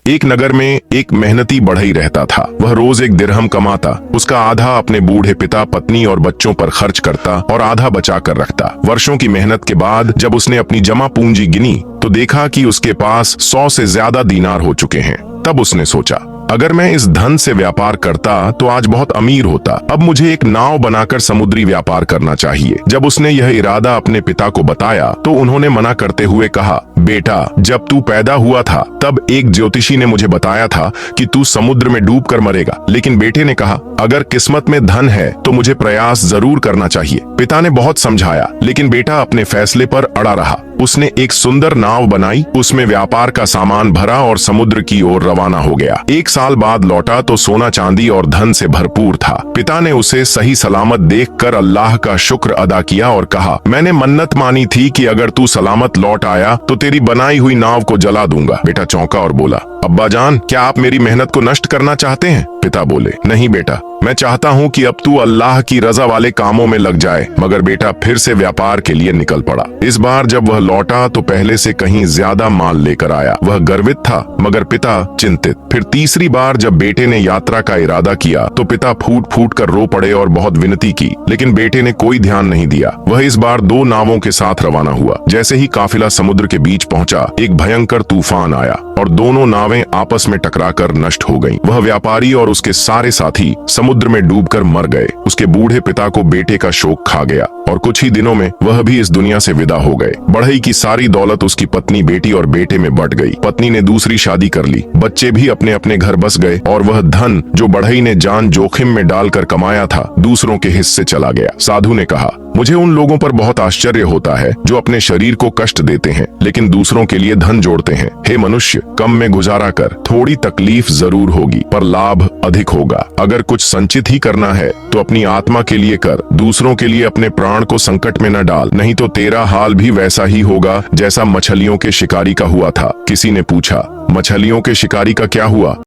एक नगर में एक मेहनती बढ़ई रहता था। वह रोज एक दिरहम कमाता, उसका आधा अपने बूढ़े पिता, पत्नी और बच्चों पर खर्च करता और आधा बचा कर रखता। वर्षों की मेहनत के बाद जब उसने अपनी जमा पूंजी गिनी तो देखा कि उसके पास 100 से ज्यादा दीनार हो चुके हैं। तब उसने सोचा, अगर मैं इस धन से व्यापार करता तो आज बहुत अमीर होता। अब मुझे एक नाव बनाकर समुद्री व्यापार करना चाहिए। जब उसने यह इरादा अपने पिता को बताया तो उन्होंने मना करते हुए कहा, बेटा, जब तू पैदा हुआ था तब एक ज्योतिषी ने मुझे बताया था कि तू समुद्र में डूब कर मरेगा। लेकिन बेटे ने कहा, अगर किस्मत में धन है तो मुझे प्रयास जरूर करना चाहिए। पिता ने बहुत समझाया, लेकिन बेटा अपने फैसले पर अड़ा रहा। उसने एक सुंदर नाव बनाई, उसमें व्यापार का सामान भरा और समुद्र की ओर रवाना हो गया। एक साल बाद लौटा तो सोना चांदी और धन से भरपूर था। पिता ने उसे सही सलामत देखकर अल्लाह का शुक्र अदा किया और कहा, मैंने मन्नत मानी थी कि अगर तू सलामत लौट आया तो तेरी बनाई हुई नाव को जला दूंगा। बेटा चौंका और बोला, अब्बा जान, क्या आप मेरी मेहनत को नष्ट करना चाहते हैं? पिता बोले, नहीं बेटा, मैं चाहता हूँ कि अब तू अल्लाह की रजा वाले कामों में लग जाए। मगर बेटा फिर से व्यापार के लिए निकल पड़ा। इस बार जब वह लौटा तो पहले से कहीं ज्यादा माल लेकर आया। वह गर्वित था मगर पिता चिंतित। फिर तीसरी बार जब बेटे ने यात्रा का इरादा किया तो पिता फूट फूट कर रो पड़े और बहुत विनती की, लेकिन बेटे ने कोई ध्यान नहीं दिया। वह इस बार 2 नावों के साथ रवाना हुआ। जैसे ही काफिला समुद्र के बीच पहुंचा, एक भयंकर तूफान आया और दोनों नावें आपस में टकराकर नष्ट हो गईं। वह व्यापारी और उसके सारे साथी समुद्र में डूबकर मर गए। उसके बूढ़े पिता को बेटे का शोक खा गया और कुछ ही दिनों में वह भी इस दुनिया से विदा हो गए। बढ़ई की सारी दौलत उसकी पत्नी, बेटी और बेटे में बट गई। पत्नी ने दूसरी शादी कर ली, बच्चे भी अपने अपने घर बस गए और वह धन जो बढ़ई ने जान जोखिम में डालकर कमाया था, दूसरों के हिस्से चला गया। साधु ने कहा, मुझे उन लोगों पर बहुत आश्चर्य होता है जो अपने शरीर को कष्ट देते हैं लेकिन दूसरों के लिए धन जोड़ते हैं। हे मनुष्य, कम में गुजारा कर, थोड़ी तकलीफ जरूर होगी पर लाभ अधिक होगा। अगर कुछ संचित ही करना है तो अपनी आत्मा के लिए कर, दूसरों के लिए अपने प्राण को संकट में न डाल, नहीं तो तेरा हाल भी वैसा ही होगा जैसा मछलियों के शिकारी का हुआ था। किसी ने पूछा, मछलियों के शिकारी का क्या हुआ?